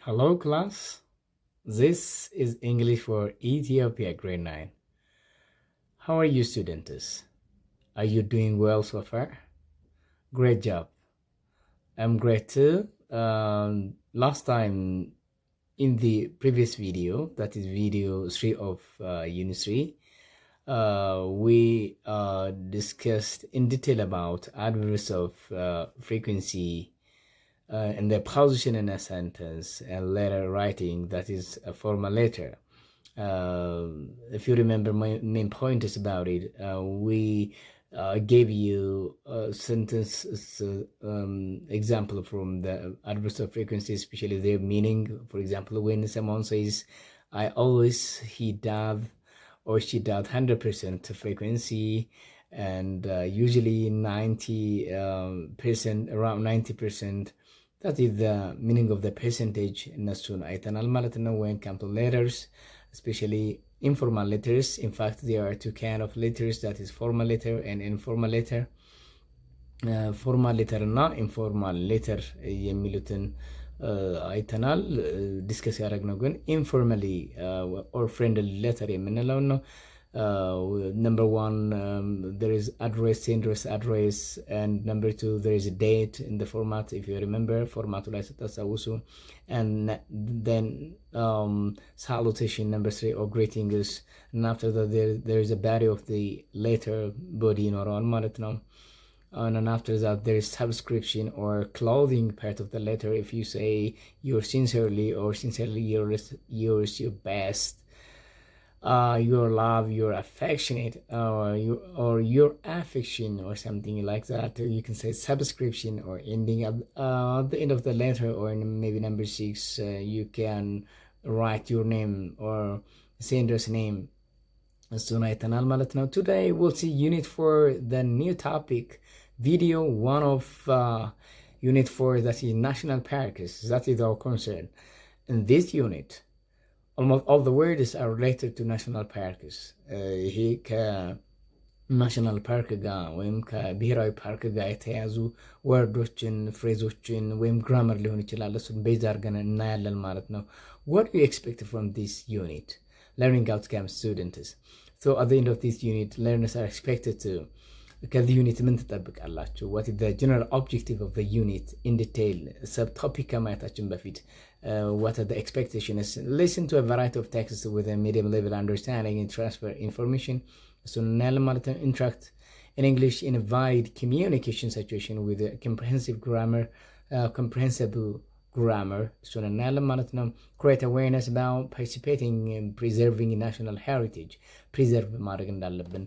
Hello class, this is English for Ethiopia grade 9. How are you students? Are you doing well so far? Great job. I'm great too. Last time in the previous video, that is video 3 of Unit 3, we discussed in detail about adverbs of frequency and the position in a sentence and letter writing, that is a formal letter. If you remember my main point is about it, we gave you a sentence example from the adverbs of frequency, especially their meaning. For example, when someone says, I always, he does, or she does 100% frequency, and usually 90%, around 90%. That is the meaning of the percentage. እነሱን አይተናል ማለት ነው። when come to letters, especially informal letters. In fact, there are two kind of letters, that is formal letter and informal letter. formal letter እና informal letter የሚሉትን አይተናል። ዲስከስ ያደረግነው ግን informally or friendly letter የምንለው ነው። number one, there is address, senders address, and number two, there is a date in the format, if you remember format ላይ ስታስታውሱ, and then salutation, number 3, or greetings, and after that there is a body of the letter body ይኖረዋል ማለት ነው. And then after that there is subscription or clothing part of the letter. If you say you're sincerely or sincerely yours, your best, your love, your affectionate, or your affection or something like that, you can say subscription, or ending at the end of the letter, or maybe number 6, you can write your name or sender's name. እሱን አይተናል ማለት ነው. Today we'll see unit 4, the new topic, video 1 of unit 4, that is national parks. That is our concern. In this unit, almost all the words are related to national parks. ይሄ ከናሽናል ፓርክ ጋር ወይም ከብሔራዊ ፓርክ ጋር የተያዙ ወርዶችን፣ ፍሬዞችን ወይም ግራመር ሊሆን ይችላል። እሱን ቤዝ አድርገን እናያለን ማለት ነው. What do you expect from this unit? Learning outcome students. So at the end of this unit, learners are expected to, ከዚህ ዩኒት ምን ትጠብቃላችሁ? What is the general objective of the unit in detail? Subtopic ከማየታችን በፊት what are the expectations? Listen to a variety of texts with a medium level understanding and transfer information. So እናያለን ማለት ነው. Interact in English in a wide communication situation with a comprehensive grammar, comprehensible grammar. እሱን እናያለን ማለት ነው. Create awareness about participating in preserving national heritage. preserve ማድረግ እንዳለብን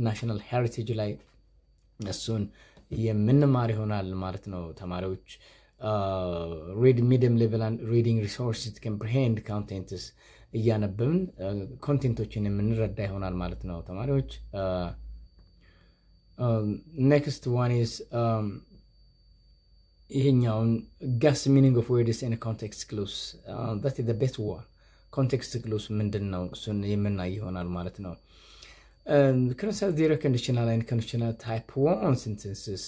ናሽናል ሄሪቴጅ ላይ እሱን የምንማር ይሆናል ማለት ነው ተማሪዎች. read medium level and reading resources to comprehend contents, እያነበብን ኮንቴንቶችን የምንረዳ ይሆናል ማለት ነው ተማሪዎች. next one is ይሄኛውን guess meaning of words in a context clues. that is the best one. context clues ምንድን ነው? እሱን የምናይ ይሆናል ማለት ነው. Consider zero conditional and conditional type 1 sentences.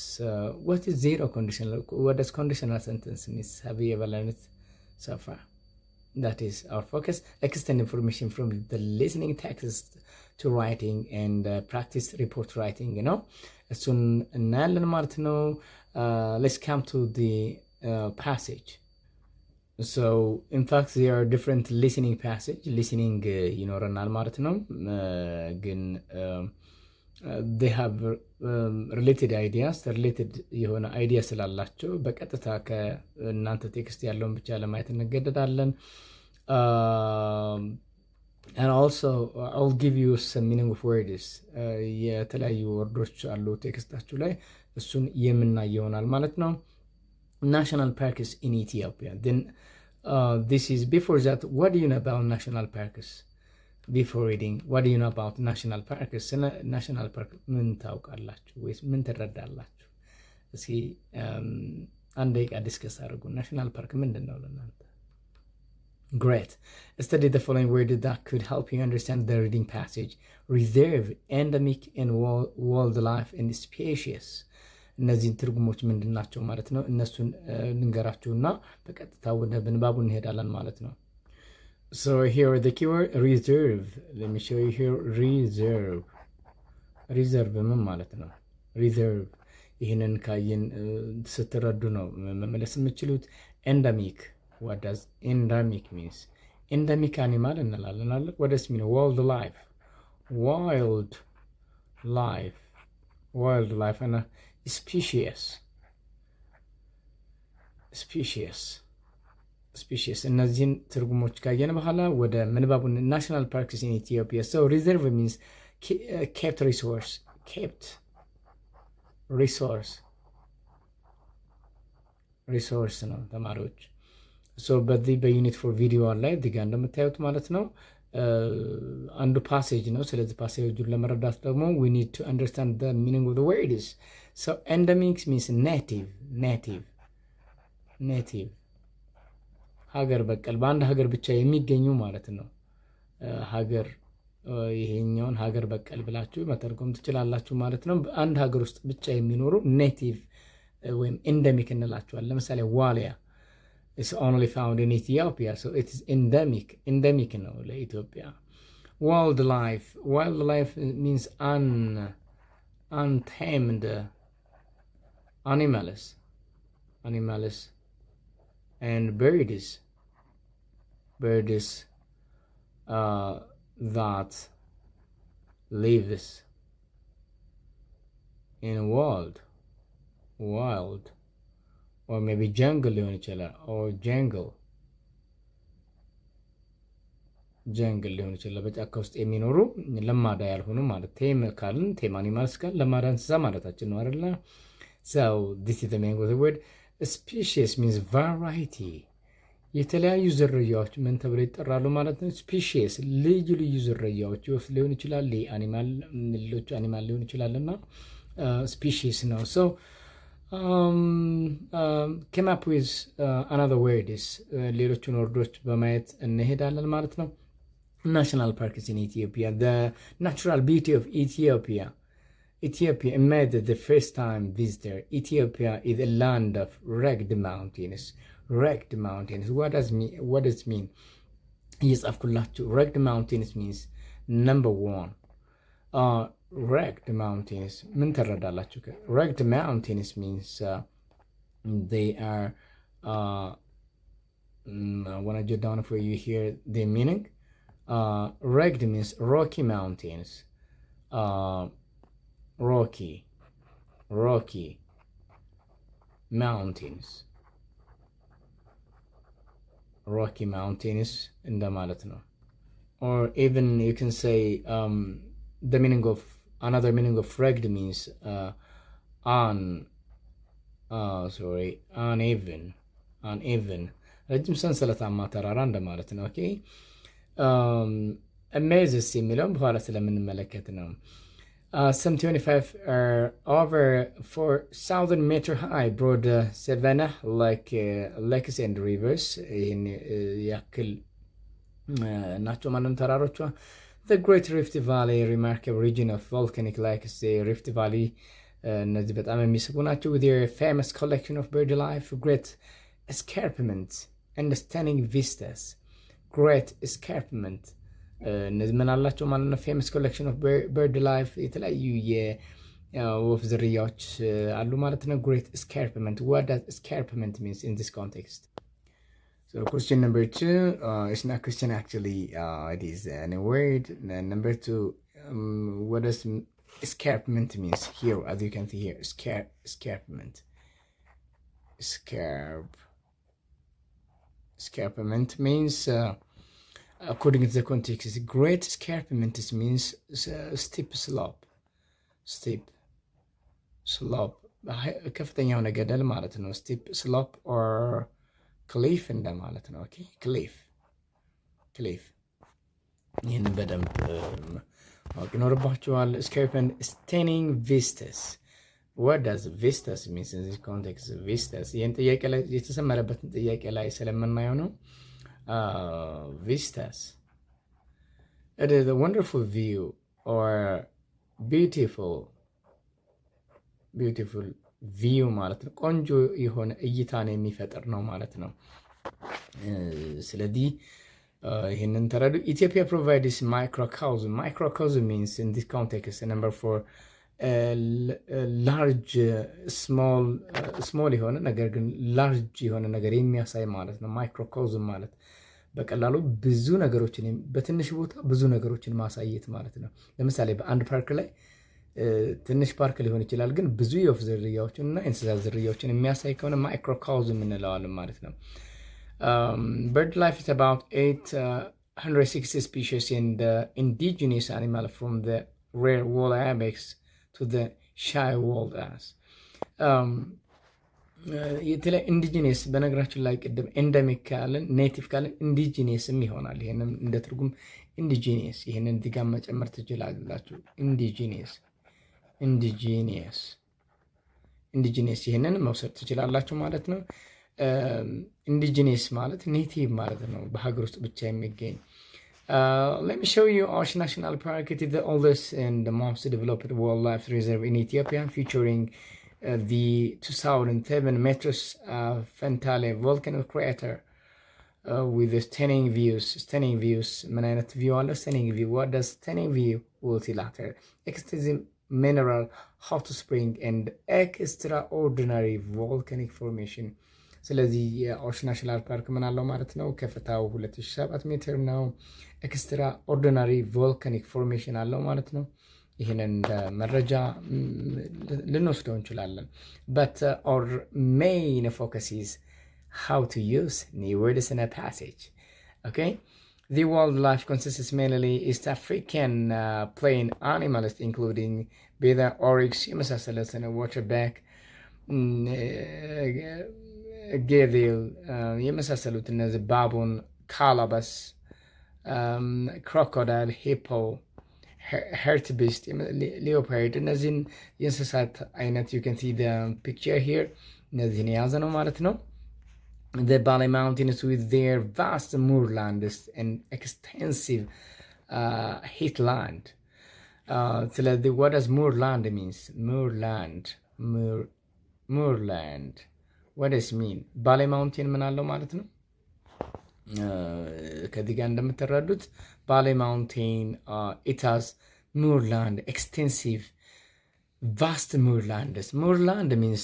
What is zero conditional? What does conditional sentence mean? Have you ever learned it so far? That is our focus. Extend information from the listening text to writing and practice report writing, you know. Soon እናያለን ማለት ነው. Let's come to the passage. So in fact there are different listening passage. listening ይኖረናል ማለት ነው. ግን they have related ideas. related የሆነ አይዲያ ስላላቸው በቀጥታ ከእናንተ ቴክስት ያለውን ብቻ ለማየት እንገደዳለን. and also I'll give you some meaning of words. የተለያዩ ወርዶች አሉ ቴክስታችሁ ላይ, እሱን የምናይ ይሆናል ማለት ነው. national parks in Ethiopia. Then this is before that. What do you know about national parks? Before reading, what do you know about national parks? national park ምን ታውቃላችሁ ወይስ ምን ትረዳላችሁ? እስኪ አንድ ደቂቃ ዲስከስ አድርጉ. ናሽናል ፓርክ ምንድን ነው ለእናንተ? Great. Study the following words that could help you understand the reading passage. Reserve, endemic, and wildlife and species. እነዚህን ትርጉሞች ምንድን ናቸው ማለት ነው። እነሱን ልንገራችሁና በቀጥታ ወደ ምንባቡ እንሄዳለን ማለት ነው። So here the keyword reserve. Let me show you here reserve. Reserve ምን ማለት ነው? Reserve ይህንን ካየን ስትረዱ ነው መመለስ የምችሉት። ኤንደሚክ what does endemic means? ኤንደሚክ አኒማል እንላለን አለ። what does mean? wild life እና species እነዚህን ትርጉሞች ካየን በኋላ ወደ ምንባቡን ናሽናል ፓርክስ ኢን ኢትዮጵያ so reserve means kept resource ነው ተማሪዎች። ሶ በዚህ በዩኒት ፎር ቪዲዮ ላይ እዚህ ጋር እንደምታዩት ማለት ነው አንዱ ፓሴጅ ነው። ስለዚህ ፓሴጁን ለመረዳት ደግሞ we need to understand the meaning of the words. So endemic means native ሀገር በቀል በአንድ ሀገር ብቻ የሚገኙ ማለት ነው። ሀገር ይሄኛውን ሀገር በቀል ብላችሁ መተርጎም ትችላላችሁ ማለት ነው። በአንድ ሀገር ውስጥ ብቻ የሚኖሩ ኔቲቭ ወይም ኤንደሚክ እንላቸዋለን። ለምሳሌ ዋሊያ is only found in Ethiopia, so it is endemic ነው ለኢትዮጵያ። wildlife means untamed animals and birds that lives in wild or maybe jungle ሊሆን ይችላል or jungle ሊሆን ይችላል። በጫካ ውስጥ የሚኖሩ ለማዳ ያልሆኑ ማለት ቴም ካልን ቴም አኒማልስ ካል ለማዳ እንስሳ ማለታችን ነው አይደለ? so this is the meaning of the word. species means variety. የተለያዩ ዝርያዎች ምን ተብለው ይጠራሉ ማለት ነው? species ልዩ ዝርያዎች ወፍ ሊሆን ይችላል፣ ሌሎች አኒማል ሊሆን ይችላልና species ነው። so came up with another words. ሌሎቹን ወርዶች በማየት እንሄዳለን ማለት ነው። national parks in Ethiopia. The natural beauty of Ethiopia made the first time visitor. Ethiopia is a land of rugged mountains. What does it mean? እየጻፍኩላችሁ rugged mountains means number one rugged mountains ምን ተረዳላችሁ? rugged mountains means they are when I jot down for you here the meaning. Rugged means rocky mountains. Rocky mountains እንደማለት ነው። or even you can say the meaning of another meaning of rugged means uneven ረጅም ሰንሰለታማ ተራራ እንደማለት ነው። ኦኬ amazes የሚለውን በኋላ ስለምንመለከት ነው። some 25 are over 4,000 meter high broad savanna like lakes and rivers ይህን ያክል ናቸው ማለት ተራሮቿ። the Great Rift Valley remarkable region of volcanic lakes. the Rift Valley እነዚህ በጣም የሚስቡ ናቸው with their famous collection of bird life, great escarpments and stunning vistas. great escarpment እነዚህ ምን አላቸው ማለት ነው? ፌመስ ኮሌክሽን ኦፍ በርድ ላይፍ የተለያዩ የወፍ ዝርያዎች አሉ ማለት ነው። great escarpment. what does escarpment means in this context? So question number 2 it's not question actually, it is a word. Number 2 what does escarpment means here? As you can see here, escarpment means according to the context, great escarpment means steep slope ከፍተኛ የሆነ ገደል ማለት ነው። steep slope or cliff እንደማለት ነው። ኦኬ cliff ይህን በደንብ ማወቅ ይኖርባችኋል። escarpment stunning vistas. what does vistas means in this context? vistas ይህን ጥያቄ ላይ የተሰመረበትን ጥያቄ ላይ ስለምናየው ነው። vistas, it is a wonderful view or beautiful ቪው ማለት ነው። ቆንጆ የሆነ እይታን የሚፈጥር ነው ማለት ነው። ስለዚህ ይህንን ተረዱ። ኢትዮጵያ ፕሮቫይድስ ማይክሮካዝም። ማይክሮካዝም ሚንስ ኢን ዲስ ኮንቴክስት ነምበር ፎር ላርጅ ስሞል የሆነ ነገር ግን ላርጅ የሆነ ነገር የሚያሳይ ማለት ነው። ማይክሮኮዝም ማለት በቀላሉ ብዙ ነገሮችን በትንሽ ቦታ ብዙ ነገሮችን ማሳየት ማለት ነው። ለምሳሌ በአንድ ፓርክ ላይ ትንሽ ፓርክ ሊሆን ይችላል፣ ግን ብዙ የወፍ ዝርያዎችን እና እንስሳት ዝርያዎችን የሚያሳይ ከሆነ ማይክሮኮዝም እንለዋለን ማለት ነው። bird life is about 860 species in the indigenous animal from the rare wall ibex to the shy walled ass. የተለያዩ ኢንዲጂነስ በነገራችን ላይ ቅድም ኤንደሚክ ካለን ኔቲቭ ካለን ኢንዲጂነስም ይሆናል። ይሄንን እንደ ትርጉም ኢንዲጂነስ ይሄንን እዚህ ጋር መጨመር ትችላላችሁ። ኢንዲጂነስ ይሄንን መውሰድ ትችላላችሁ ማለት ነው። ኢንዲጂነስ ማለት ኔቲቭ ማለት ነው፣ በሀገር ውስጥ ብቻ የሚገኝ። Let me show you Osh National Park. It is the oldest and the most developed wildlife reserve in Ethiopia, featuring the 2007 meters Fentale volcano crater with the stunning views. ምን አይነት ቪው አለ? stunning view. What does stunning view will see later? Extensive mineral hot spring and extraordinary volcanic formation. ስለዚህ የኦሽ ናሽናል ፓርክ ምን አለው ማለት ነው? ከፍታው 2007 ሜትር ነው። ኤክስትራ ኦርዲናሪ ቮልካኒክ ፎርሜሽን አለው ማለት ነው። ይህንን እንደ መረጃ ልንወስደው እንችላለን። but our main focus is how to use new words in a passage. Okay, the wildlife consists mainly East African plain animals including beaver, oryx, የመሳሰሉትን waterback, ጌቪል የመሳሰሉት እነዚህ ባቡን፣ ካላበስ፣ ክሮኮዳይል፣ ሂፖ፣ ሄርትቢስት፣ ሊዮፓርድ እነዚህን የእንስሳት አይነት you can see the picture here እነዚህን የያዘ ነው ማለት ነው። The Bali Mountains with their vast moorlands and extensive heathland. ስለዚህ what does moorland means? Moorland what does mean? ባሌ ማውንቴን ምን አለው ማለት ነው? ከዚህ ጋር እንደምትረዱት ባሌ ማውንቴን it has moorland, extensive vast moorlands. Moorland means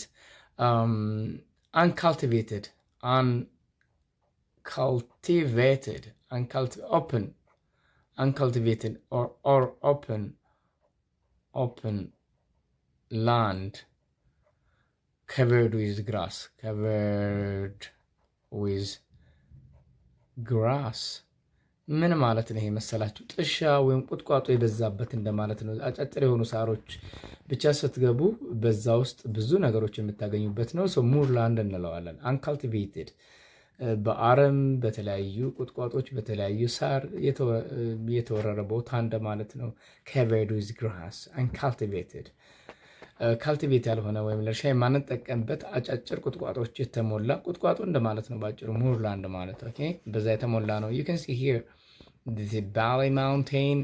uncultivated or open land covered with grass. ምን ማለት ነው ይሄ መሰላችሁ? ጥሻ ወይም ቁጥቋጦ የበዛበት እንደማለት ነው። አጫጭር የሆኑ ሳሮች ብቻ ስትገቡ በዛ ውስጥ ብዙ ነገሮች የምታገኙበት ነው። ሶ ሙርላንድ እንለዋለን። አንካልቲቬትድ በአረም በተለያዩ ቁጥቋጦች በተለያዩ ሳር የተወረረ ቦታ እንደማለት ነው። covered with grass uncultivated ካልቲቬት ያልሆነ ወይም ለእርሻ የማንጠቀምበት አጫጭር ቁጥቋጦች የተሞላ ቁጥቋጦ እንደማለት ነው። ባጭሩ ሙርላንድ ማለት ኦኬ፣ በዛ የተሞላ ነው። you can see here the Bali Mountain.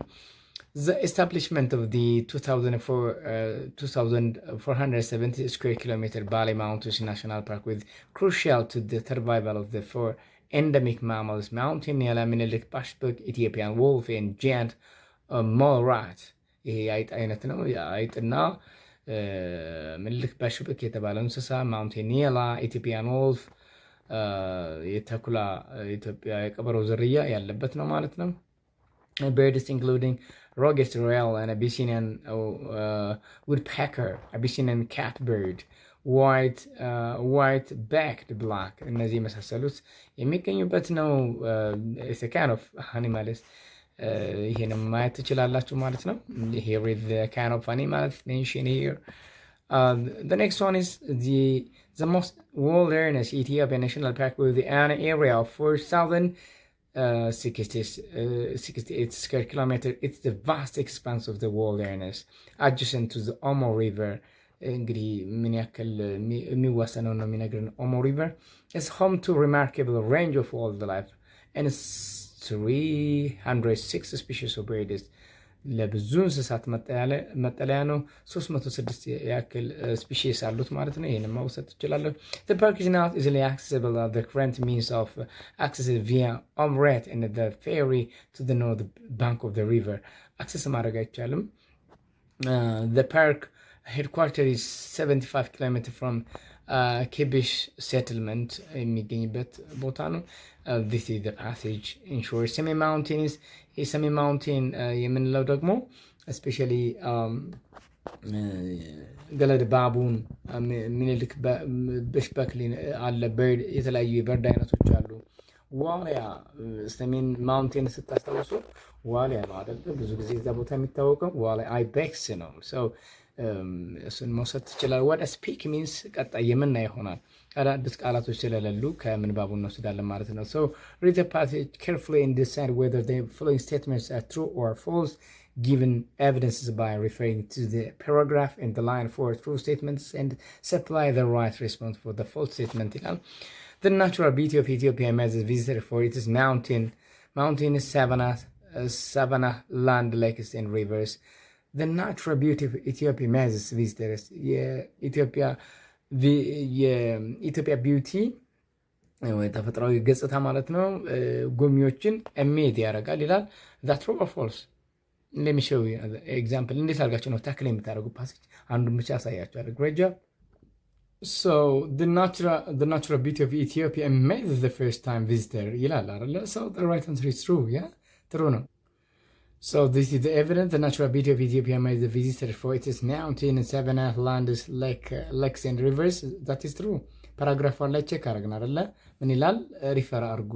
The establishment of the 2470 square kilometer Bali Mountains National Park was crucial to the survival of the four endemic mammals: mountain Nila, Minilik, Bashbuk, Ethiopian wolf, and giant mole rat. ይሄ አይጥ አይነት ነው። አይጥና ምልክ ባሽብክ የተባለ እንስሳ፣ ማውንቴን ኒላ፣ ኢትዮጵያን ወልፍ የተኩላ ኢትዮጵያ የቀበሮ ዝርያ ያለበት ነው ማለት ነው። birds including Rogus royale and Abyssinian woodpecker, Abyssinian catbird, white-backed black እነዚህ የመሳሰሉት የሚገኙበት ነው። it's a kind of animals. ይሄንም ማየት ትችላላችሁ ማለት ነው። here is the kind of animals mentioned here. The next one is the most wilderness Ethiopia National Park with an area of 4,068 square kilometers. It's the vast expanse of the wilderness adjacent to the Omo River. እንግዲህ ምን ያክል የሚዋሰነው ነው የሚነግረን። Omo River is home to remarkable range of wildlife and 306 species of birds. ለብዙ እንስሳት መጠለያ ነው። 306 ያክል ስፒሺስ አሉት ማለት ነው። ይህን መውሰድ ትችላለሁ። The park is not easily accessible at the current means of access via Omret and the ferry to the north bank of the river. አክሰስ ማድረግ አይቻልም። The park headquarters is 75 km from ኬቢሽ ሴትልመንት የሚገኝበት ቦታ ነው። this is the passage in short semi mountains የሰሚ ማውንቴን የምንለው ደግሞ ስፔሻሊ ገለድ ባቡን ምኒልክ በሽበክሊን አለ በርድ የተለያዩ የበርድ አይነቶች አሉ። ዋልያ ሰሜን ማውንቴን ስታስታውሱ ዋልያ ነው አይደል? ብዙ ጊዜ እዛ ቦታ የሚታወቀው ዋልያ አይቤክስ ነው። ሰው እሱን መውሰድ ትችላል። ወደ ስፒክ ሚንስ ቀጣይ የምናየው ይሆናል። አዳዲስ ቃላቶች ስለሌሉ ከምንባቡ እንወስዳለን ማለት ነው። so read the passage carefully and decide whether the following statements are true or false, given evidences by referring to the paragraph and the line for true statements and supply the right response for the false statement ይላል። The natural beauty of Ethiopia amazes visitors for its mountain savanna, land, lakes and rivers. The natural beauty of Ethiopia amazes visitors. የኢትዮጵያ ቢዩቲ ተፈጥሯዊ ገጽታ ማለት ነው ጎብኚዎችን እሜት ያደርጋል ይላል። that true or false? let me show you example እንዴት አድርጋችሁ ነው ታክል የምታደርጉ ፓሴጅ አንዱን ብቻ አሳያችኋለሁ። great job. so the natural beauty of Ethiopia amazes the first time visitor ይላል አይደል? so the right answer is true. yeah, true ነው። So this is the evidence. The natural beauty of Ethiopia amazes the visitor for its mountain and savanna, lands, lakes and rivers. That is true. ፓራግራፉ ላይ ቼክ አድርገን አይደለ? ምን ይላል? ሪፈር አድርጉ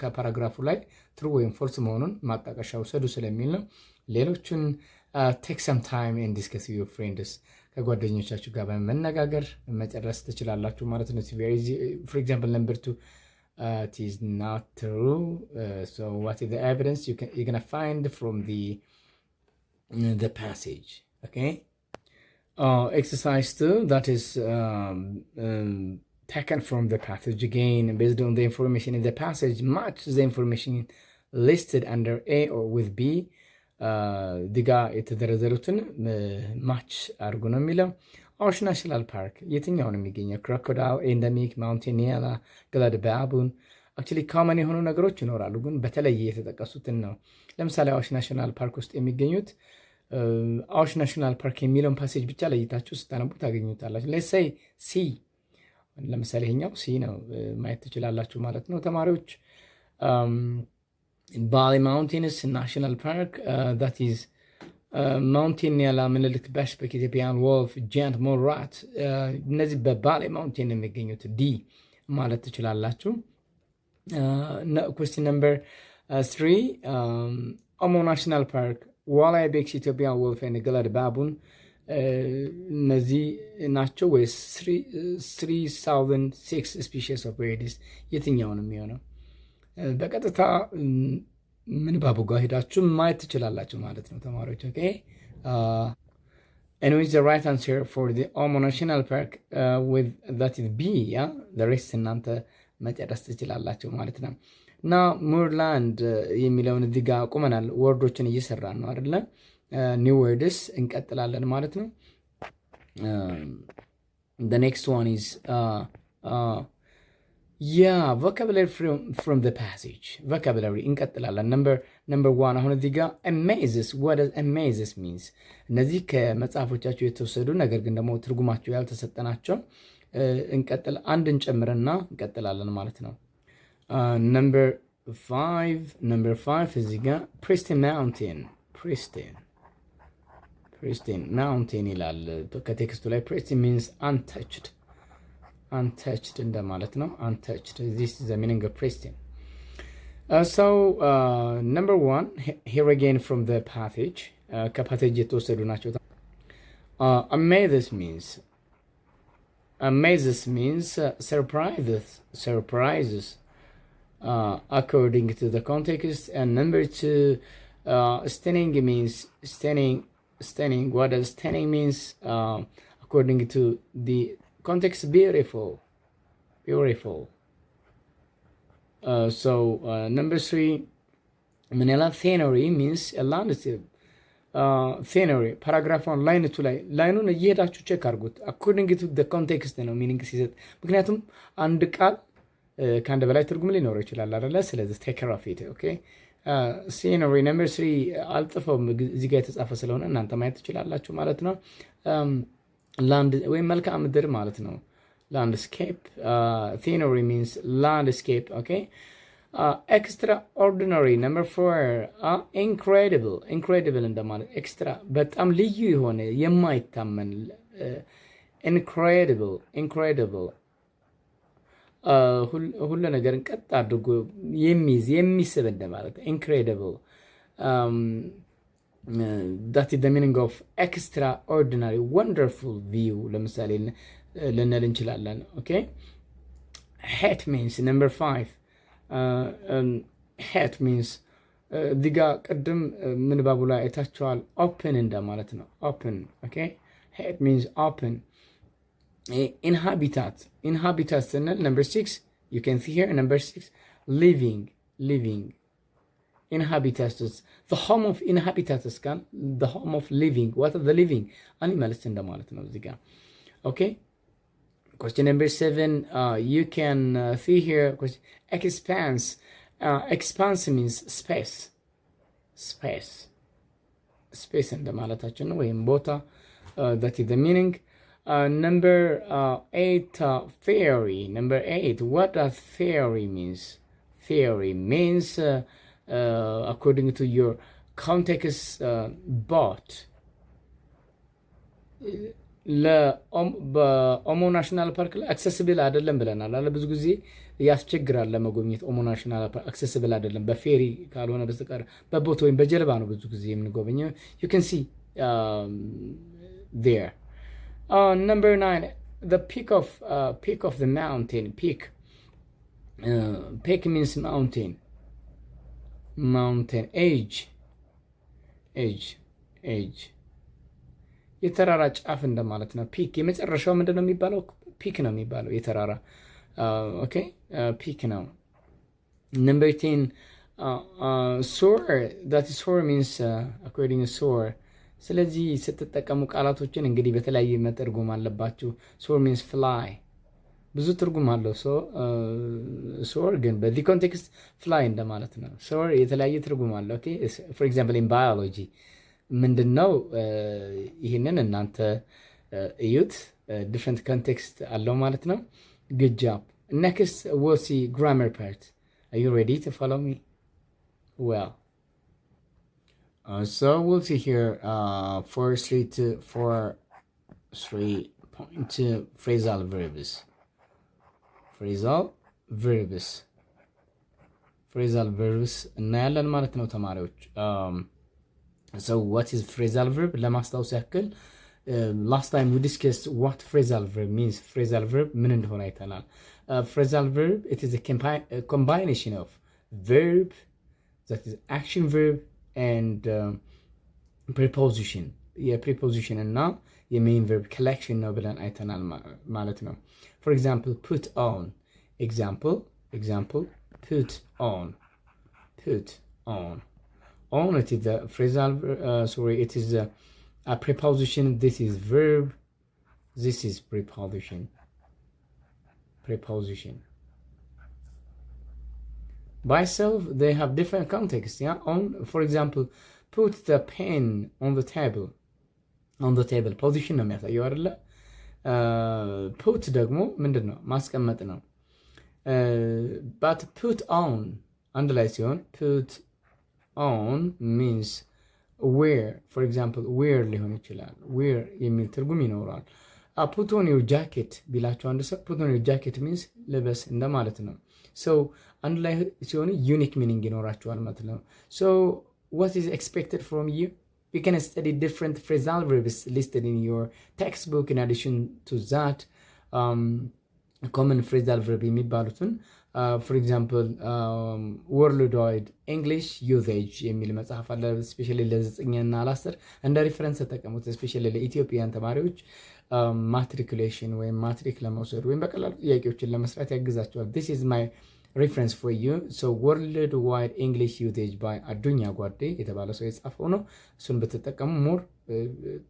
ከፓራግራፉ ላይ ትሩ ወይም ፎልስ መሆኑን ማጣቀሻ ውሰዱ ስለሚል ነው። ሌሎቹን ቴክ ሰም ታይም ኤንድ ዲስከስ ዊዝ ዩር ፍሬንድስ ከጓደኞቻችሁ ጋር በመነጋገር መጨረስ ትችላላችሁ ማለት ነው። ፎር ኤግዛምፕል ነምበር 2 it is not true. So what is the evidence you're gonna find from the passage? Okay. Exercise 2, that is taken from the passage again based on the information in the passage. Match the information listed under A or with B. ዲጋ የተዘረዘሩትን ማች አድርጎ ነው የሚለው። አዋሽ ናሽናል ፓርክ የትኛው ነው የሚገኘው? ክሮኮዳይል፣ ኤንደሚክ፣ ማውንቴን ኒያላ፣ ገለድ ባቡን። አክቹዋሊ ኮመን የሆኑ ነገሮች ይኖራሉ፣ ግን በተለየ የተጠቀሱትን ነው። ለምሳሌ አዋሽ ናሽናል ፓርክ ውስጥ የሚገኙት አዋሽ ናሽናል ፓርክ የሚለውን ፓሴጅ ብቻ ለይታችሁ ስታነቡ ታገኙታላችሁ። ሌትስ ሲ፣ ለምሳሌ ይሄኛው ሲ ነው ማየት ትችላላችሁ ማለት ነው ተማሪዎች። ባሌ ማውንቴንስ ናሽናል ፓርክ that is ማውንቴን ኒያላ፣ ምኒልክ፣ በሽበክ፣ ኢትዮጵያን ወልፍ፣ ጃይንት ሞራት እነዚህ በባሌ ማውንቴን የሚገኙት ዲ ማለት ትችላላችሁ። ኩዌስችን ነምበር 3 ኦሞ ናሽናል ፓርክ፣ ዋልያ አይቤክስ፣ ኢትዮጵያን ወልፍ፣ ገለድ ባቡን እነዚህ ናቸው ወይስ 3006 ስፒሺስ ኦፍ በርድስ የትኛው ነው የሚሆነው? በቀጥታ ምንባቡ ጋር ሄዳችሁ ማየት ትችላላችሁ ማለት ነው ተማሪዎች። ኦኬ anyways the right answer for the Omo National Park with that is B. yeah, the rest እናንተ መጨረስ ትችላላችሁ ማለት ነው። እና ሙርላንድ የሚለውን እዚህ ጋር ቆመናል። ወርዶችን እየሰራን ነው አይደለ? ኒው ወርድስ እንቀጥላለን ማለት ነው። the next one is yeah, vocabulary from the passage. vocabulary እንቀጥላለን። number 1 አሁን እዚህ ጋር amazes, what does amazes means? እነዚህ ከመጽሐፎቻቸው የተወሰዱ ነገር ግን ደግሞ ትርጉማቸው ያልተሰጠናቸው እንቀጥል አንድን ጨምረና እንቀጥላለን ማለት ነው። number 5 እዚህ ጋር pristine mountain, pristine mountain ይላል ከቴክስቱ ላይ። pristine means untouched እንደማለት ነው። untouched, this is the meaning of pristine. So number 1 here again from the passage ከፓሴጅ የተወሰዱ ናቸው። amazes means surprises according to the context. And number 2 stunning means stunning. What does stunning means according to the context? Beautiful. So number 3 Manila scenery means a landscape theory paragraph 1 ላይን 2 ላይ ላይኑን እየሄዳችሁ ቼክ አድርጉት according to the context ነው ሚኒንግ ሲሰጥ ምክንያቱም አንድ ቃል ከአንድ በላይ ትርጉም ሊኖረው ይችላል አይደለ ስለዚህ take care of it okay scenery number 3 አልጥፈውም እዚህ ጋር የተጻፈ ስለሆነ እናንተ ማየት ትችላላችሁ ማለት ነው land ወይም መልክዓ ምድር ማለት ነው landscape scenery means landscape okay extraordinary number 4 incredible እንደማለት extra በጣም ልዩ የሆነ የማይታመን incredible ሁሉ ነገርን ቀጥ አድርጎ የሚስብ እንደማለት incredible that is the meaning of extraordinary wonderful view ለምሳሌ ልንል እንችላለን okay hat means number 5 hat means ዲጋ ቀደም ምን ባቡላ አይታችኋል open እንደማለት ነው open okay hat means open inhabitat ስንል number 6 you can see here number 6 living inhabitants the home of inhabitants can the home of living what are the living animals እንደማለት ነው ዲጋ okay question number 7 you can see here question expanse means space እንደማለታችን ነው ወይም ቦታ that is the meaning number 8 theory number 8 what does theory means according to your context but ለኦሞ ናሽናል ፓርክ ላይ አክሰሲብል አይደለም ብለናል አለ ብዙ ጊዜ ያስቸግራል ለመጎብኘት ኦሞ ናሽናል ፓርክ አክሰሲብል አይደለም በፌሪ ካልሆነ በስተቀር በቦት ወይም በጀልባ ነው ብዙ ጊዜ የምንጎበኘው you can see there number 9 the peak of the mountain peak means mountain age የተራራ ጫፍ እንደማለት ነው ፒክ የመጨረሻው ምንድነው የሚባለው ፒክ ነው የሚባለው የተራራ ኦኬ ፒክ ነው number 10 soar that is soar means according to soar ስለዚህ ስትጠቀሙ ቃላቶችን እንግዲህ በተለያየ መተርጎም አለባችሁ soar means fly ብዙ ትርጉም አለው soar ግን በዚህ ኮንቴክስት fly እንደማለት ነው soar የተለያየ ትርጉም አለው ኦኬ for example in biology ምንድነው ይሄንን እናንተ እዩት different context አለው ማለት ነው good job next we'll see grammar part are you ready to follow me well so we'll see here 4.3 phrasal verbs እናያለን ማለት ነው ተማሪዎች so what is phrasal verb ለማስታወስ ያክል last time we discussed what phrasal verb means phrasal verb ምን እንደሆነ አይተናል phrasal verb it is a combination of verb that is action verb and preposition preposition እና የmain verb collection ነው ብለን አይተናል ማለት ነው for example put on example put on it is the phrasal it is a preposition this is verb this is preposition by self they have different contexts yeah on for example put the pen on the table position ነው የሚያሳየው አይደለ put ደግሞ ምንድነው ማስቀመጥ ነው but put on አንድ ላይ ሲሆን put on means wear for example wear ሊሆን ይችላል wear የሚል ትርጉም ይኖራል put on your jacket ቢላችሁ አንድ ሰው put on your jacket means ልበስ እንደማለት ነው so አንድ ላይ ሲሆን unique meaning ይኖራቸዋል ማለት ነው so what is expected from you you can study different phrasal verbs listed in your textbook in addition to that common phrasal verb የሚባሉትን for example worldwide english usage የሚል መጽሐፍ አለ especially ለዘጠኝና ለ10 እንደ ሪፈረንስ ተጠቀሙት especially ለኢትዮጵያን ተማሪዎች matriculation ወይም ማትሪክ ለመውሰድ ወይም በቀላሉ ጥያቄዎችን ለመስራት ያግዛቸዋል this is my reference for you. So worldwide English usage by አዱኛ ጓዴ የተባለ ሰው የጻፈው ነው። እሱን ብትጠቀሙ ሞር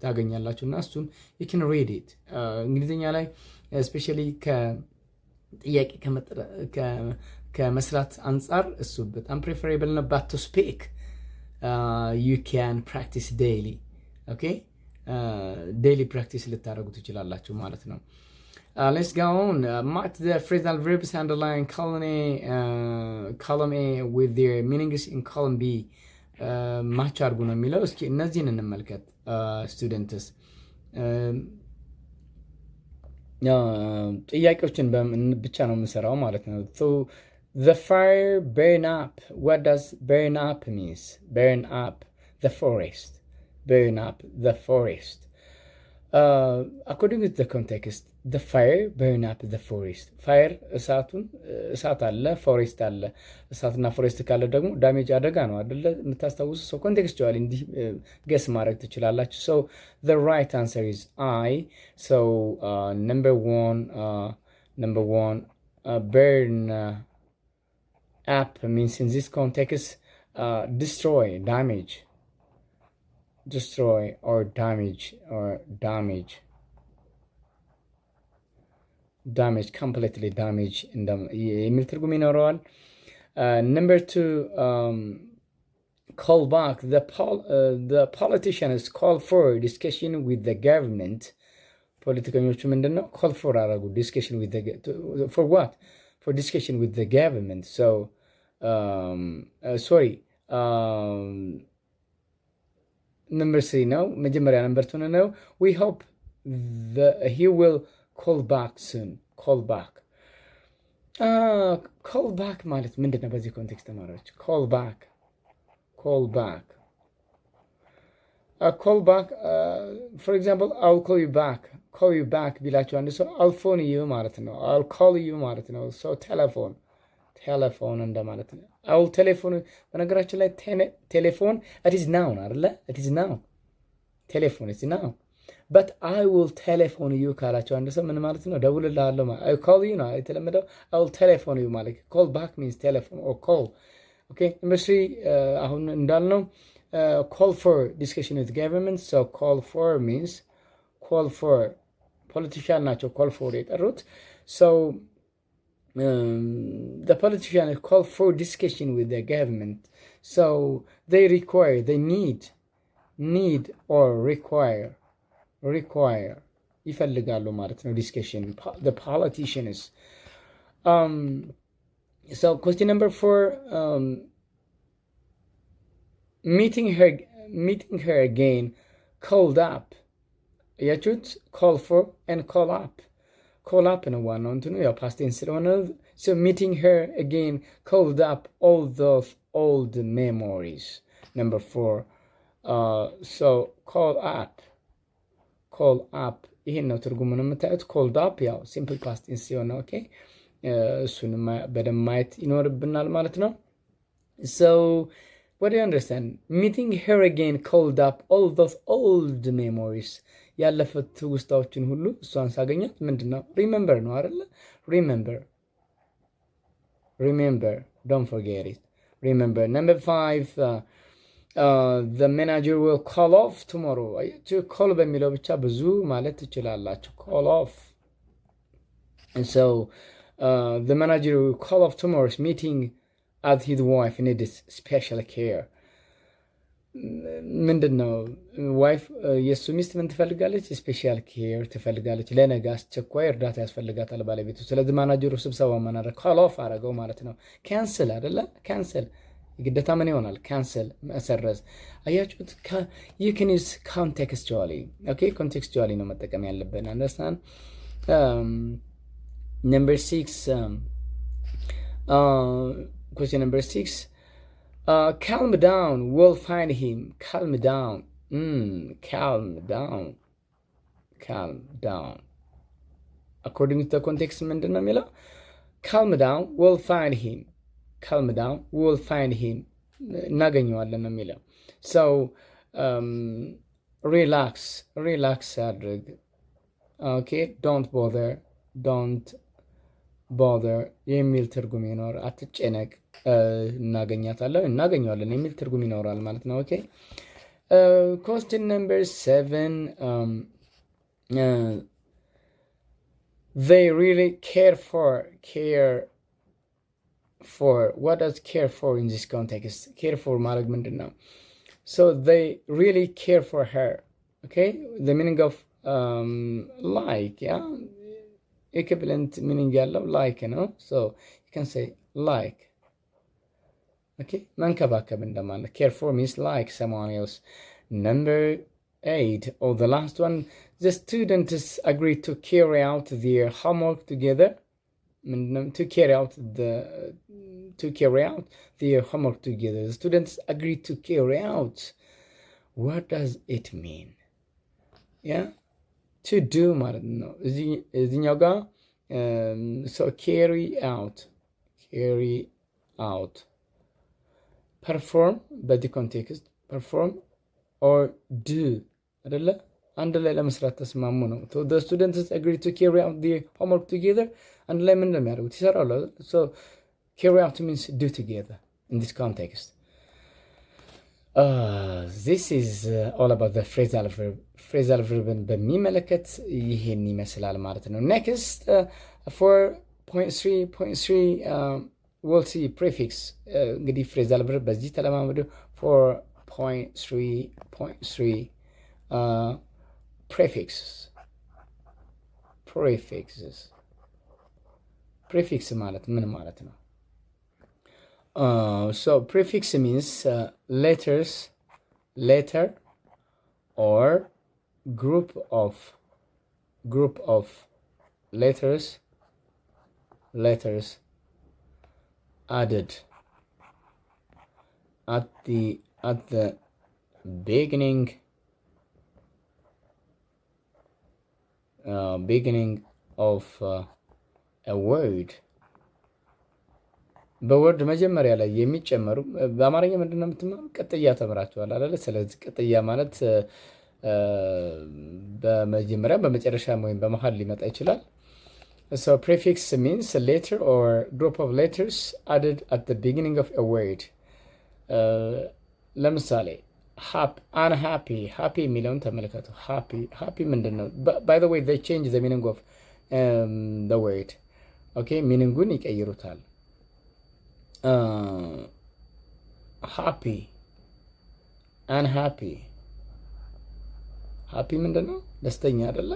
ታገኛላችሁና እሱን you can read it። እንግሊዝኛ ላይ especially ከጥያቄ ከመስራት አንጻር እሱ በጣም preferable ነው። but to speak you can practice daily. okay daily practice ልታደርጉ ትችላላችሁ ማለት ነው። Let's go on. Mark the phrasal verbs underline column A with their meanings in column B. match አድርጉ ነው የሚለው። እስኪ እነዚህን እንመልከት ስቱደንትስ። ጥያቄዎችን ብቻ ነው የምሰራው ማለት ነው። So the fire burn up. What does burn up means? Burn up the forest. Burn up the forest. According to the context, the fire burn up the forest. Fire እሳት አለ፣ ፎሬስት አለ። እሳትና ፎሬስት ካለ ደግሞ ዳሜጅ አደጋ ነው አይደለ? የምታስታውሱ ሰው ኮንቴክስቹዋሊ እንዲህ ገስ ማድረግ ትችላላችሁ። So the right answer is I. So number one burn up means in this context destroy, damage. Destroy or damage completely damage የሚል ትርጉም ይኖረዋል። Number 2 call back. The politicians call for discussion with the government. ፖለቲከኞቹ ምንድነው call for አረጉ discussion with the for what? For discussion with the government. So number 3 ነው መጀመሪያ number 2 ነው. We hope he will call back soon. Call back ማለት ምንድነው በዚህ ኮንቴክስት ተማሪዎች? call back for example I'll call you back ቢላችሁ አንድ ሰው I'll phone you ማለት ነው። I'll call you ማለት ነው። so ቴሌፎን እንደማለት ነው። I'll telephone በነገራችን ላይ ቴሌፎን it is noun አይደለ? it is noun ቴሌፎን is noun but I will telephone you ካላችሁ አንድ ሰው ምን ማለት ነው? ደውልልሃለሁ ማለት I'll call you ነው የተለመደው። I'll telephone you ማለት call back means telephone or call. okay number 3 አሁን እንዳልነው call for discussion with government. so call for means call for politician ናቸው call for የጠሩት. so the politicians call for discussion with the government. so they need or require ይፈልጋሉ ማለት ነው discussion the politicians. so question number 4 meeting her again called up. ያችሁት call for and call up ነው ዋናው እንትኑ ያው past tense ስለሆነ so meeting her again called up all those old memories. number 4 so call up ይሄን ነው ትርጉሙን የምታዩት። called up ያው simple past tense ሲሆን ኦኬ እሱንም በደንብ ማየት ይኖርብናል ማለት ነው። so what do you understand? meeting her again called up all those old memories. ያለፈት ትውስታዎችን ሁሉ እሷን ሳገኛት ምንድነው remember ነው አይደለ? remember don't forget it. remember. number 5 the manager will call off tomorrow. to call በሚለው ብቻ ብዙ ማለት ትችላላችሁ call off. and so the manager will call off tomorrow's meeting as his wife needs special care. ምንድነው ዋይፍ የሱ ሚስት ምን ትፈልጋለች? ስፔሻል ኬር ትፈልጋለች። ለነገ አስቸኳይ እርዳታ ያስፈልጋታል ባለቤቱ። ስለዚህ ማናጀሩ ስብሰባ ማናረ call off አረገው ማለት ነው። ካንሰል አይደለ? ካንሰል ግዴታ ምን ይሆናል? ካንሰል መሰረዝ። አያችሁት? you can use contextually. okay contextually ነው መጠቀም ያለብን። understand? number 6 question number 6 calm down, we'll find him. calm down. according to the context ምንድነው የሚለው? calm down, we'll find him. እናገኘዋለን ነው የሚለው። so relax አድርግ። okay don't bother, don't bother የሚል ትርጉም ይኖር አትጨነቅ እናገኘዋለን የሚል ትርጉም ይኖራል ማለት ነው። ኦኬ question number 7 they really care for what does care for in this context care for ማለት ምንድነው? So they really care for her. Okay, the meaning of like, yeah, equivalent meaning ያለው like, you know, so you can say like. Okay, መንከባከብ እንደማለት. Care for means like someone else. Number 8 or the last one, the students agree to carry out their homework together. To carry out their homework together. The students agree to carry out. What does it mean? Yeah, to do ማለት ነው እዚህኛው ጋር so carry out perform በዚህ ኮንቴክስት perform or do አይደለ አንድ ላይ ለመስራት ተስማሙ ነው። so the students agree to carry out their homework together አንድ ላይ ምን እንደሚያደርጉት ይሰራሉ። so carry out means do together in this context. This is all about the phrasal verb በሚመለከት ይሄን ይመስላል ማለት ነው። next for 4.3 we'll see prefix እንግዲህ phrasal verb በዚህ ተለማመዱ 4.3 prefix ማለት ምን ማለት ነው? So prefix means letter or group of letters added at the beginning of a word. በወርድ መጀመሪያ ላይ የሚጨመሩ በአማርኛ ምንድነው የምትማሩ? ቅጥያ ተምራችኋል አይደል? ስለዚህ ቅጥያ ማለት በመጀመሪያ በመጨረሻ ወይም በመሃል ሊመጣ ይችላል። So prefix means a letter or group of letters added at the beginning of a word. ለምሳሌ unhappy የሚለውን ተመልከቱ። happy ምንድነው? By the way they change the meaning of the word. Okay, meaningን ይቀይሩታል። happy unhappy ምንድነው? ደስተኛ አይደለ?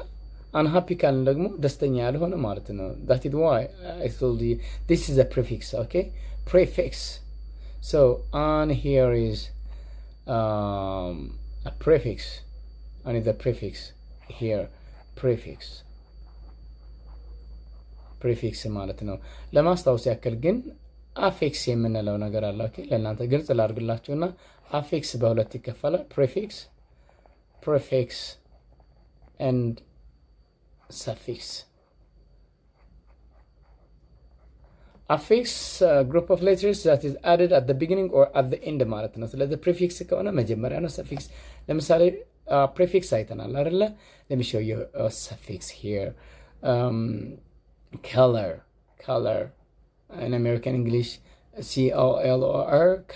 unhappy ካልን ደግሞ ደስተኛ ያልሆነ ማለት ነው። that is why I told you this is a prefix. Okay, prefix. So on here is a prefix. and is a prefix here. prefix ማለት ነው። ለማስታወስ ያክል ግን አፌክስ የምንለው ነገር አለ። ኦኬ ለእናንተ ግልጽ ላድርግላችሁና አፌክስ በሁለት ይከፈላል። prefix and suffix. affix group of letters that is added at the beginning or at the end ማለት ነው። ስለዚህ prefix ከሆነ መጀመሪያ ነው። suffix ለምሳሌ prefix አይተናል አይደለ? let me show you a suffix here. color in American English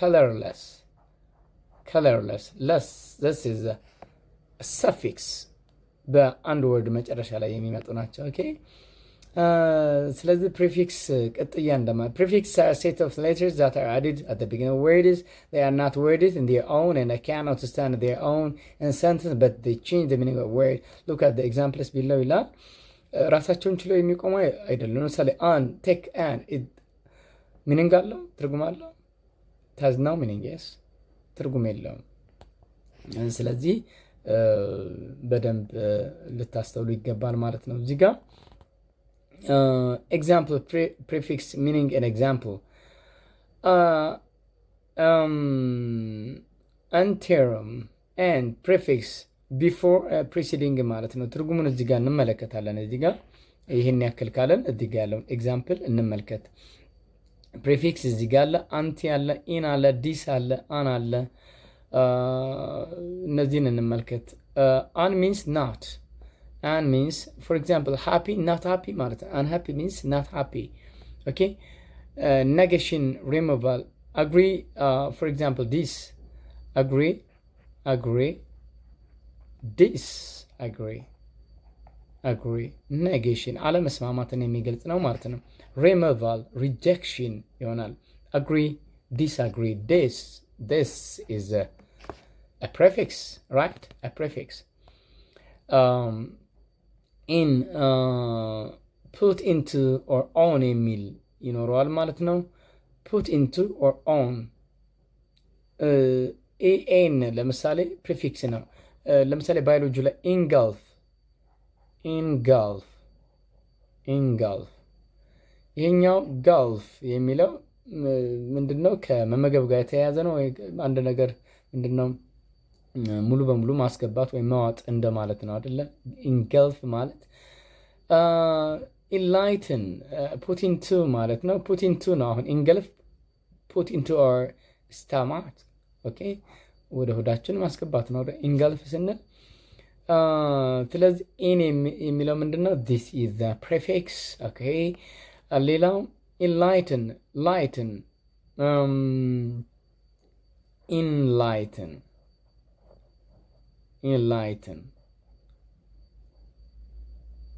color, colorless. this is a suffix በአንድ ወርድ መጨረሻ ላይ የሚመጡ ናቸው። ኦኬ ስለዚህ prefix ቅጥያ እንደማለት prefix are a set of letters that are added at the beginning of words. They are not words in their own and they cannot stand their own in sentence but they change the meaning of word. Look at the examples below ይላል። ራሳቸውን ችለው የሚቆሙ አይደለም። ለምሳሌ an take an ሚኒንግ አለው ትርጉም አለው? has no meaning. yes ትርጉም የለውም። ስለዚህ በደንብ ልታስተውሉ ይገባል ማለት ነው። እዚህ ጋር example prefix meaning an example anterum and prefix before preceding ማለት ነው። ትርጉሙን እዚህ ጋር እንመለከታለን። እዚህ ጋር ይሄን ያክል ካለን እዚህ ጋር ያለውን ኤግዛምፕል እንመልከት። ፕሪፊክስ እዚህ ጋር አለ፣ አንቲ አለ፣ ኢን አለ፣ ዲስ አለ፣ አን አለ። እነዚህን እንመልከት። አን ሚንስ ናት። አን ሚንስ for example happy not happy ማለት ነው። unhappy means not happy Okay, negation, removal, agree, for example this, agree, disagree, agree negation አለመስማማትን የሚገልጽ ነው ማለት ነው። removal rejection ይሆናል። agree disagree, this is a prefix, right? A prefix. in put into or on የሚል ይኖረዋል ማለት ነው። put into or on ኤን ለምሳሌ ፕሪፊክስ ነው። ለምሳሌ ባዮሎጂ ላይ ኢንጋልፍ ይሄኛው ጋልፍ የሚለው ምንድነው? ከመመገብ ጋር የተያያዘ ነው። አንድ ነገር ምንድነው ሙሉ በሙሉ ማስገባት ወይም መዋጥ እንደማለት ነው አይደለ? ኢንጋልፍ ማለት ኢንላይትን ፑት ኢንቱ ማለት ነው። ፑት ኢንቱ ነው። አሁን ኢንጋልፍ ፑት ኢንቱ ኦር ስታማክ፣ ኦኬ፣ ወደ ሆዳችን ማስገባት ነው ኢንጋልፍ ስንል። ስለዚህ ኢን የሚለው ምንድነው? ዲስ ኢዝ ዘ ፕሪፊክስ። ኦኬ፣ ሌላው ኢንላይትን፣ ላይትን፣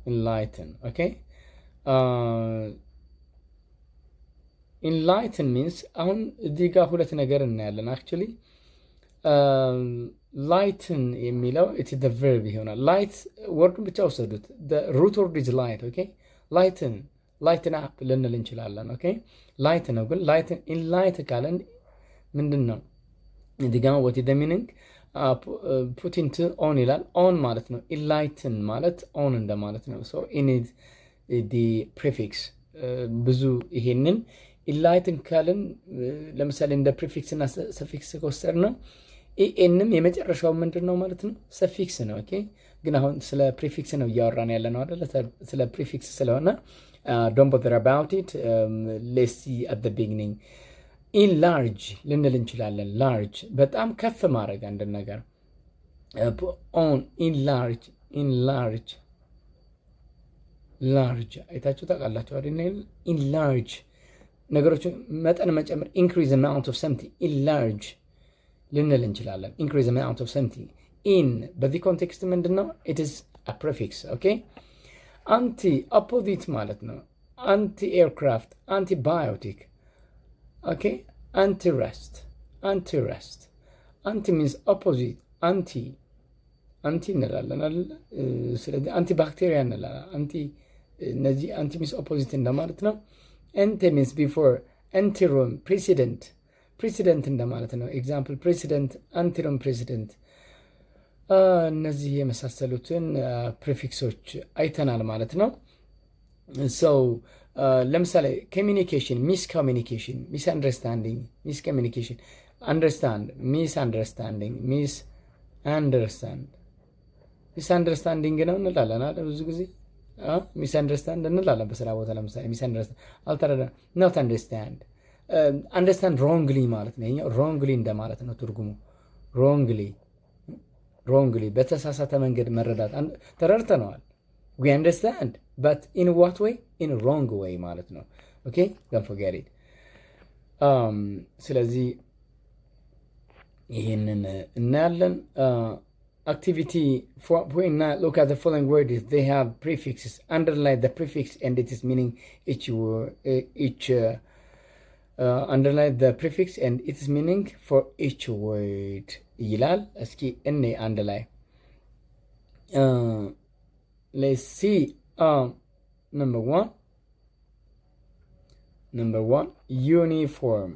ኢንላይትን ኦኬ። ኢንላይትን ሚንስ አሁን እዚህ ጋር ሁለት ነገር እናያለን። አክቹሊ ላይትን የሚለው ኢት ዘ ቨርብ ይሆናል። ላይት ወርዱን ብቻ ወሰዱት። ሩት ወርድ ኢዝ ላይት። ኦኬ፣ ላይትን አፕ ልንል እንችላለን። ኦኬ፣ ላይት ነው። ግን ላይትን ኢንላይት ካለን ምንድን ነው እዚህ ጋር ወት ዘ ሚኒንግ ፑት ኢንቱ ኦን ይላል። ኦን ማለት ነው። ኢንላይትን ማለት ኦን እንደማለት ነው። ሶ ኢን ኢዝ ዲ ፕሪፊክስ። ብዙ ይሄንን ኢንላይትን ካልን ለምሳሌ እንደ ፕሪፊክስ እና ሰፊክስ ከወሰድ ነው። ኤንም የመጨረሻው ምንድን ነው ማለት ነው? ሰፊክስ ነው። ኦኬ፣ ግን አሁን ስለ ፕሪፊክስ ነው እያወራን ያለ ነው አይደለ? ስለ ፕሪፊክስ ስለሆነ ዶንት ቦዘር አባውት ኢት። ሌትስ ሲ አት ዘ ቢጊኒንግ ኢንላርጅ ልንል እንችላለን። ላርጅ በጣም ከፍ ማድረግ አንድ ነገር። ኦን ኢንላርጅ አይታችሁ ታውቃላችሁ አይደል? ኢንላርጅ ነገሮችን መጠን መጨመር። ኢንክሪዝ አማውንት ኦፍ ሰምቲንግ ኢንላርጅ ልንል እንችላለን። ኢንክሪዝ አማውንት ኦፍ ሰምቲንግ ኢን በዚህ ኮንቴክስት ምንድን ነው? ኢት ኢዝ አ ፕሪፊክስ። ኦኬ፣ አንቲ ኦፖዚት ማለት ነው። አንቲ ኤርክራፍት፣ አንቲ ባዮቲክ። ኦኬ፣ አንቲረስት አንቲ ሚንስ ኦፖዚት። አንቲ እንላለን አይደል? ስለዚህ አንቲ ባክቴሪያ እንላለን። እነዚህ አንቲ ሚንስ ኦፖዚት እንደማለት ነው። ኤንቴ ሚንስ ቢፎር፣ አንቲሮም ፕሬሲደንት እንደማለት ነው። ኤግዛምፕል ፕሬሲደንት፣ አንቲሮም ፕሬሲደንት። እነዚህ የመሳሰሉትን ፕሪፊክሶች አይተናል ማለት ነው። ሰው ለምሳሌ ኮሚኒኬሽን፣ ሚስኮሚኒኬሽን፣ ሚስአንደርስታንዲንግ፣ ሚስኮሚኒኬሽን፣ አንደርስታንድ፣ ሚስአንደርስታንዲንግ ነው እንላለን አይደል? ብዙ ጊዜ ሚስአንደርስታንድ እንላለን በስራ ቦታ። ለምሳሌ ሚስአንደርስታንድ አልተረዳ፣ ኖት አንደርስታንድ። አንደርስታንድ ሮንግሊ ማለት ነው። ይሄኛው ሮንግሊ እንደማለት ነው ትርጉሙ። ሮንግሊ በተሳሳተ መንገድ መረዳት። ተረድተነዋል። we understand but in what way? in wrong way ማለት ነው። ኦኬ፣ don't forget it። ስለዚህ ይሄንን እናያለን። activity 4.9, look at the following words. They have prefixes. Underline the prefix and its meaning. Underline the prefix and its meaning for each word ይላል። እስኪ እኔ አንድ ላይ let's see. Number one, uniform.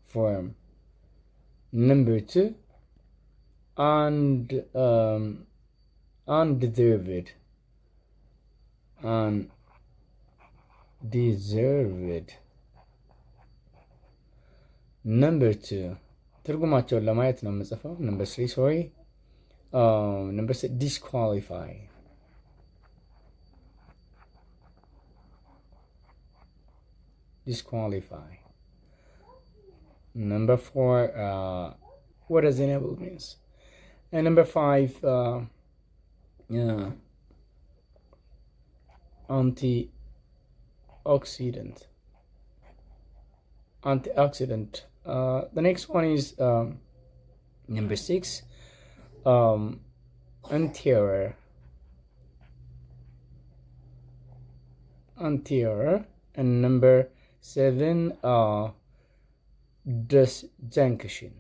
Form. Number two, undeserved. Number two, ትርጉማቸውን ለማየት ነው የምጽፈው። Number three, sorry. Number six, disqualify. Number four, what does enable means? And number five, antioxidant. The next one is number 6, anterior, and number 7, disjunction.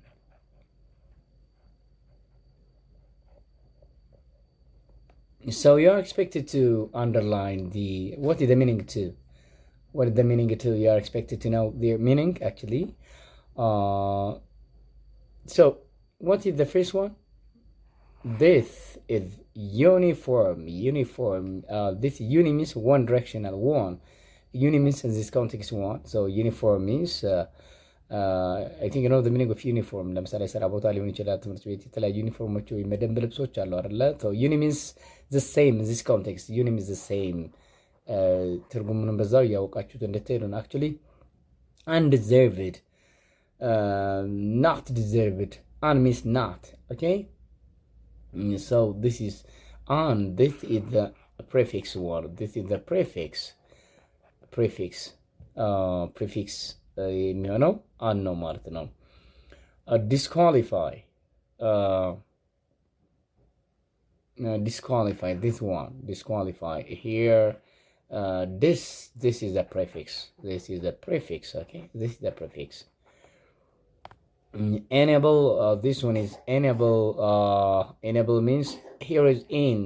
So you're expected to underline what is the meaning to. What is the meaning to? You are expected to know their meaning actually. So what is the first one? This is uniform. This uni means one directional, one. Uni means in this context one. So uniform means I think you know the meaning of uniform. ለምሳሌ ስራ ቦታ ሊሆን ይችላል፣ ትምህርት ቤት የተለያዩ ዩኒፎርሞች ወይም መደብ ልብሶች አሉ አይደለ? So uni means the same in this context. Uni means the same. ትርጉሙንም በዛው እያወቃችሁት እንድትሄዱ ነው። actually undeserved, not deserved. Un means not, okay? So this is the prefix word. This is the prefix የሚሆነው አን ነው ማለት ነው። disqualify, this one, disqualify here. This is a prefix. Okay, this is the prefix. Enable, this one is enable. Enable means here is in.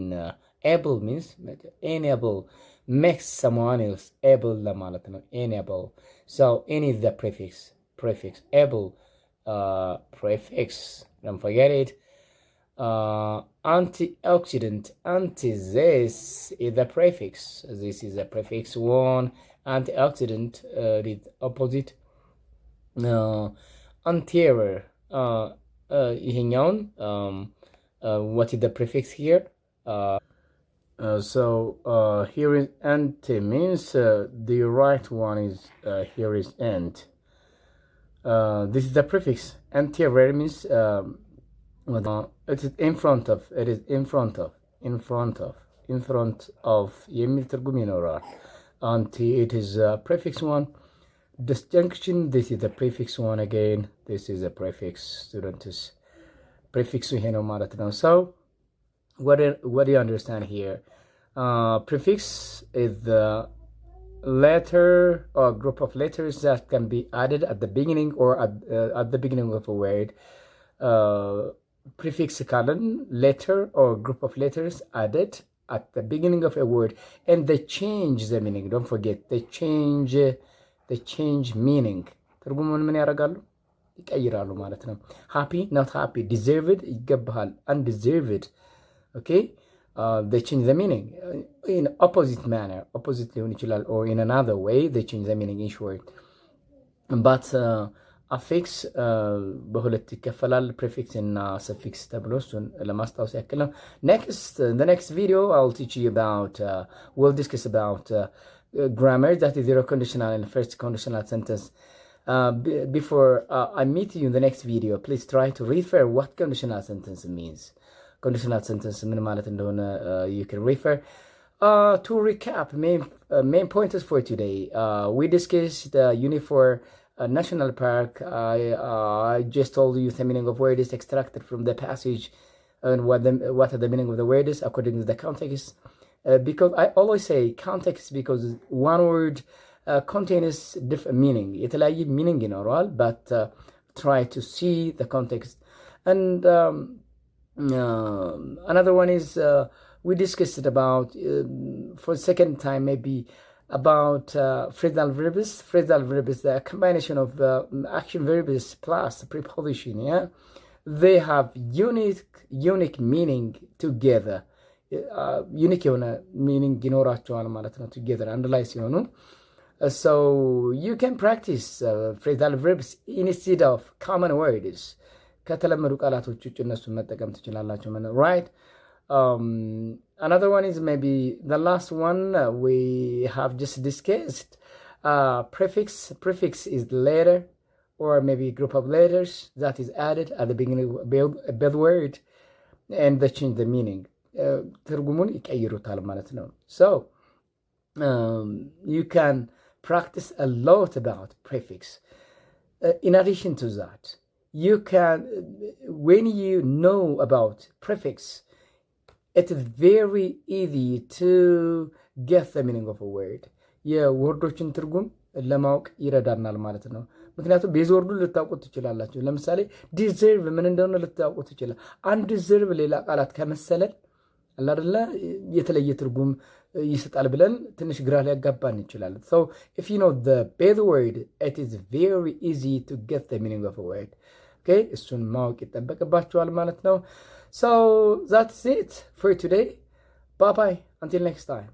Able means enable makes someone else able ለማለት ነው። enable. So any is the prefix. Able, prefix, don't forget it. Antioxidant, this is the prefix. This is the prefix one. Antioxidant is opposite. Anterior, ይሄኛውን what is the prefix here? So here is anti means the right one is here is ant. This is the prefix. Anterior means it is in front of. It is in front of. የሚል ትርጉም ይኖራል። Anti, it is prefix one. Disjunction, this is the prefix one again. This is the prefix, students. Prefix ይሄ ነው ማለት ነው። So what do you understand here? Prefix is the letter or group of letters that can be added at the beginning or at the beginning of a word. Prefix colon, letter or group of letters added at the beginning of a word, and they change the meaning. Don't forget, they change meaning. ትርጉሙን ምን ያደርጋሉ? ይቀይራሉ ማለት ነው። happy, not happy. Deserved, ይገባሃል. Undeserved, okay? They change the meaning in opposite manner. Opposite ሊሆን ይችላል, or in another way they change the meaning in short. But affix በሁለት ይከፈላል፣ prefix እና suffix ተብሎ እሱን ለማስታወስ ያክል ነው። In the next video I'll teach you about we'll discuss about grammar, that is zero conditional and first conditional sentence. Before I meet you in the next video, please try to refer what conditional sentence means. Conditional sentence ምን ማለት እንደሆነ you can refer. To recap main pointers for today, we discussed Unifor National Park. I just told you the meaning of words extracted from the passage and what are the meaning of the words according to the context. Because I always say context because one word contains different meaning. የተለያየ meaning ይኖረዋል, but try to see the context. And another one is we discussed about for the second time maybe about phrasal verbs. Phrasal verbs, the combination of action verbs plus preposition. Yeah, they have unique meaning together. Unique የሆነ ሚኒንግ ይኖራቸዋል ማለት ነው። together አንድ ላይ ሲሆኑ so you can practice phrasal verbs instead of common words. ከተለመዱ ቃላቶች ውጭ እነሱን መጠቀም ትችላላችሁ ማለት ነው። right? Another one is maybe the last one we have just discussed. Prefix is letter or maybe group of letters that is added at the beginning of a word and they change the meaning. ትርጉሙን ይቀይሩታል ማለት ነው። So you can practice a lot about prefix. In addition to that, you can, when you know about prefix, it is very easy to get the meaning of a word. የወርዶችን ትርጉም ለማወቅ ይረዳናል ማለት ነው። ምክንያቱም ቤዝ ወርዱን ልታውቁት ትችላላችሁ። ለምሳሌ ዲዘርቭ ምን እንደሆነ ልታውቁት ትችላል። አንድ ዲዘርቭ ሌላ ቃላት ከመሰለን አላደለ የተለየ ትርጉም ይሰጣል ብለን ትንሽ ግራ ሊያጋባን ይችላል። so if you know the base word, it is very easy to get the meaning of a word. okay, እሱን ማወቅ ይጠበቅባችኋል ማለት ነው። so that's it for today. Bye bye until next time.